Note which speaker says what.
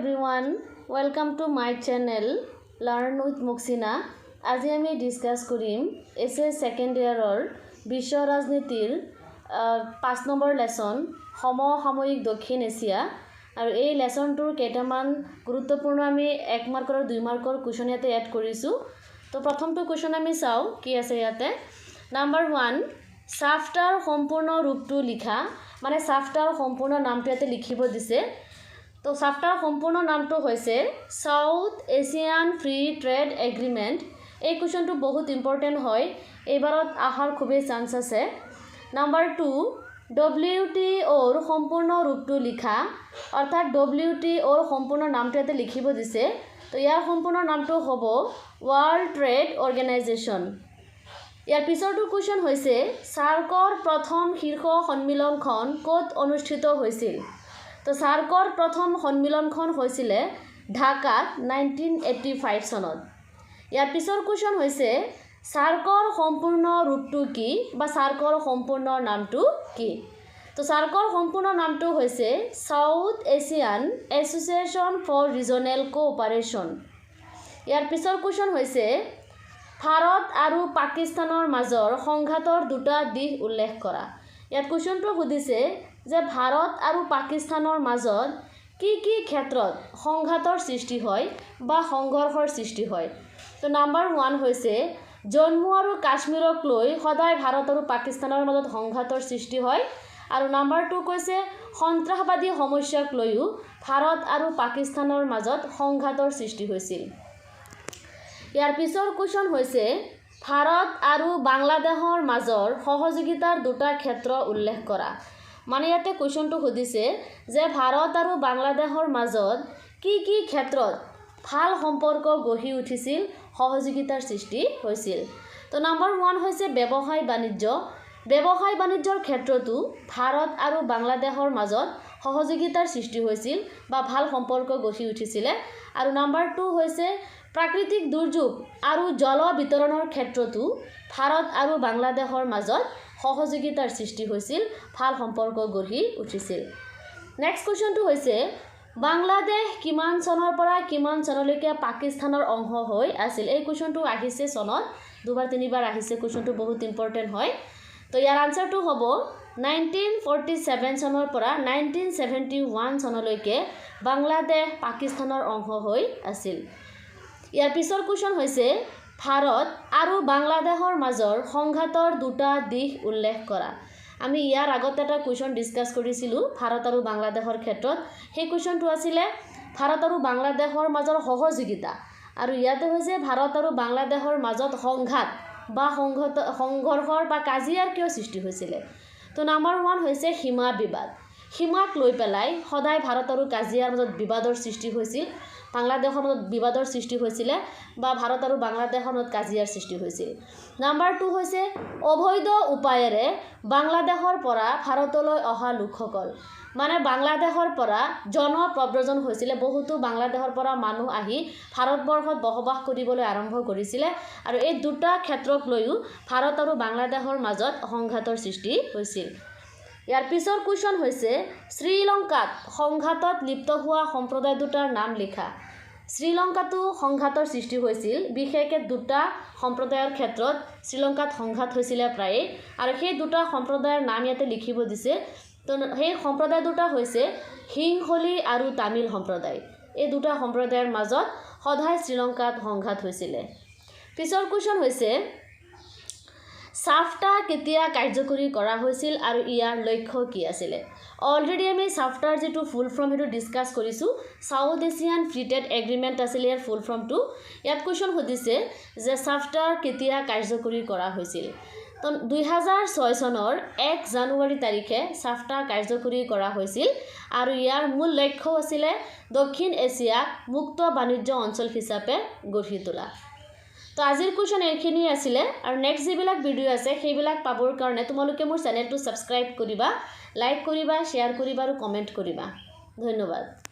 Speaker 1: everyone, welcome to my channel Learn with Muxina. আজি আমি discuss কৰিম এসএ সেকেন্ড ইয়াৰৰ বিশ্ব ৰাজনীতিৰ 5 নম্বৰ লেসন সমসাময়িক দক্ষিণ এছিয়া আৰু এই লেসনটোৰ কেইটামান গুৰুত্বপূৰ্ণ আমি 1 মাৰ্কৰ আৰু 2 মাৰ্কৰ কোৱেশ্চন ইয়াতে এড কৰিছো। তো প্ৰথমটো কোৱেশ্চন আমি চাও কি আছে ইয়াতে। নাম্বাৰ 1 সাফটাৰ সম্পূৰ্ণ ৰূপটো লিখা, মানে সাফটাৰ সম্পূৰ্ণ নামটো ইয়াতে লিখিব দিছে। তো সাফটাৰ সম্পূৰ্ণ নামটো হৈছে South Asian free trade agreement. এই কোৱেশ্চনটো বহুত ইম্পৰ্টেণ্ট হয়, এইবাৰত আহাৰ খুবেই চান্স আছে। নাম্বাৰ 2 WTOৰ সম্পূৰ্ণ ৰূপটো লিখা, অৰ্থাৎ WTOৰ সম্পূৰ্ণ নামটো ইয়াতে লিখিব দিছে। তো ইয়াৰ সম্পূৰ্ণ নামটো হ'ব ৱৰ্ল্ড ট্ৰেড অৰ্গেনাইজেশ্যন। ইয়াৰ পিছৰটো কোৱেশ্চন হৈছে সাৰ্কৰ প্ৰথম শীৰ্ষ সন্মিলনখন ক'ত অনুষ্ঠিত হৈছিল। তো সাৰ্কৰ প্ৰথম সন্মিলনখন হৈছিলে ঢাকাত 1985 চনত। ইয়াৰ পিছৰ কোৱেশ্চন হৈছে সাৰ্কৰ সম্পূৰ্ণ ৰূপটো কি বা সাৰ্কৰ সম্পূৰ্ণ নামটো কি। তো সাৰ্কৰ সম্পূৰ্ণ নামটো হৈছে South Asian Association for Regional Cooperation. ইয়াৰ পিছৰ কোৱেশ্চন হৈছে ভাৰত আৰু পাকিস্তানৰ মাজৰ সংঘাতৰ দুটা দিশ উল্লেখ কৰা। ইয়াত কোৱেশ্চনটো সুধিছে যে ভাৰত আৰু পাকিস্তানৰ মাজত কি কি ক্ষেত্ৰত সংঘাতৰ সৃষ্টি হয় বা সংঘৰ্ষৰ সৃষ্টি হয়। তো নাম্বাৰ 1 হৈছে জম্মু আৰু কাশ্মীৰক লৈ সদায় ভাৰত আৰু পাকিস্তানৰ মাজত সংঘাতৰ সৃষ্টি হয়। আৰু নাম্বাৰ 2 কৈছে সন্ত্ৰাসবাদী সমস্যাক লৈও ভাৰত আৰু পাকিস্তানৰ মাজত সংঘাতৰ সৃষ্টি হৈছিল। ইয়াৰ পিছৰ কোৱেশ্চন হৈছে ভাৰত আৰু বাংলাদেশৰ মাজৰ সহযোগিতাৰ দুটা ক্ষেত্ৰ উল্লেখ কৰা। মানে ইয়াতে কোৱেশ্চনটো সুধিছে যে ভাৰত আৰু বাংলাদেশৰ মাজত কি কি ক্ষেত্ৰত ভাল সম্পৰ্ক গঢ়ি উঠিছিল, সহযোগিতাৰ সৃষ্টি হৈছিল। তো নাম্বাৰ 1 হৈছে ব্যৱসায় বাণিজ্য। ব্যৱসায় বাণিজ্যৰ ক্ষেত্ৰতো ভাৰত আৰু বাংলাদেশৰ মাজত সহযোগিতাৰ সৃষ্টি হৈছিল বা ভাল সম্পৰ্ক গঢ়ি উঠিছিলে। আৰু নাম্বাৰ 2 হৈছে প্ৰাকৃতিক দুৰ্যোগ আৰু জল বিতৰণৰ ক্ষেত্ৰতো ভাৰত আৰু বাংলাদেশৰ মাজত সহযোগিতাৰ সৃষ্টি হৈছিল, ভাল সম্পৰ্ক গঢ়ি উঠিছিল। নেক্সট কুৱেশ্যনটো হৈছে বাংলাদেশ কিমান চনৰ পৰা কিমান চনলৈকে পাকিস্তানৰ অংশ হৈ আছিল। এই কুৱেশ্যনটো আহিছে চনত, দুবাৰ তিনিবাৰ আহিছে, কুৱেশ্যনটো বহুত ইম্পৰ্টেণ্ট হয়। তো ইয়াৰ আনসাৰটো হ'ব 1947 চনৰ পৰা 1971 চনলৈকে বাংলাদেশ পাকিস্তানৰ অংশ হৈ আছিল। ইয়াৰ পিছৰ কুৱেশ্যন হৈছে ভাৰত আৰু বাংলাদেশৰ মাজৰ সংঘাতৰ দুটা দিশ উল্লেখ কৰা। আমি ইয়াৰ আগতে এটা কুৱেশ্যন ডিছকাছ কৰিছিলোঁ ভাৰত আৰু বাংলাদেশৰ ক্ষেত্ৰত। সেই কুৱেশ্যনটো আছিলে ভাৰত আৰু বাংলাদেশৰ মাজৰ সহযোগিতা, আৰু ইয়াতে হৈছে ভাৰত আৰু বাংলাদেশৰ মাজত সংঘাত বা সংঘৰ্ষৰ বা কাজিয়াৰ কিয় সৃষ্টি হৈছিলে। তো নাম্বাৰ 1 হৈছে সীমা বিবাদ। সীমাক লৈ পেলাই সদায় ভাৰত আৰু কাজিয়াৰ মাজত বিবাদৰ সৃষ্টি হৈছিল, বাংলাদেশৰ মাজত বিবাদৰ সৃষ্টি হৈছিলে বা ভাৰত আৰু বাংলাদেশৰ মাজত কাজিয়াৰ সৃষ্টি হৈছিল। নাম্বাৰ 2 হৈছে অবৈধ উপায়েৰে বাংলাদেশৰ পৰা ভাৰতলৈ অহা লোকসকল, মানে বাংলাদেশৰ পৰা জনপ্ৰব্ৰজন হৈছিলে, বহুতো বাংলাদেশৰ পৰা মানুহ আহি ভাৰতবৰ্ষত বসবাস কৰিবলৈ আৰম্ভ কৰিছিলে, আৰু এই দুটা ক্ষেত্ৰক লৈও ভাৰত আৰু বাংলাদেশৰ মাজত সংঘাতৰ সৃষ্টি হৈছিল। ইয়াৰ পিছৰ কুৱেশ্যন হৈছে শ্ৰীলংকাত সংঘাতত লিপ্ত হোৱা সম্প্ৰদায় দুটাৰ নাম লিখা। শ্ৰীলংকাতো সংঘাতৰ সৃষ্টি হৈছিল, বিশেষকৈ দুটা সম্প্ৰদায়ৰ ক্ষেত্ৰত শ্ৰীলংকাত সংঘাত হৈছিলে প্ৰায়ে, আৰু সেই দুটা সম্প্ৰদায়ৰ নাম ইয়াতে লিখিব দিছে। তো সেই সম্প্ৰদায় দুটা হৈছে সিংহলী আৰু তামিল সম্প্ৰদায়। এই দুটা সম্প্ৰদায়ৰ মাজত সদায় শ্ৰীলংকাত সংঘাত হৈছিলে। পিছৰ কুৱেশ্যন হৈছে সাফটা কেতিয়া কাৰ্যকৰী কৰা হৈছিল আৰু ইয়াৰ লক্ষ্য কি আছিলে। অলৰেডি আমি সাফটাৰ যিটো ফুল ফৰ্ম সেইটো ডিছকাছ কৰিছোঁ, south Asian free trade agreement আছিলে ইয়াৰ ফুল ফৰ্মটো। ইয়াত কুৱেশ্যন সুধিছে যে সাফটাৰ কেতিয়া কাৰ্যকৰী কৰা হৈছিল। তো 2006 চনৰ 1 জানুৱাৰী তাৰিখে সাফটা কাৰ্যকৰী কৰা হৈছিল, আৰু ইয়াৰ মূল লক্ষ্য আছিলে দক্ষিণ এছিয়াক মুক্ত বাণিজ্য অঞ্চল হিচাপে গঢ়ি তোলা। তো আজিৰ কুৱেশ্যন এইখিনি আছিলে, আৰু নেক্সট যিবিলাক ভিডিঅ' আছে সেইবিলাক পাবৰ কাৰণে তোমালোকে মোৰ চেনেলটো ছাবস্ক্ৰাইব কৰিবা, লাইক কৰিবা, শ্বেয়াৰ কৰিবা আৰু কমেণ্ট কৰিবা। ধন্যবাদ।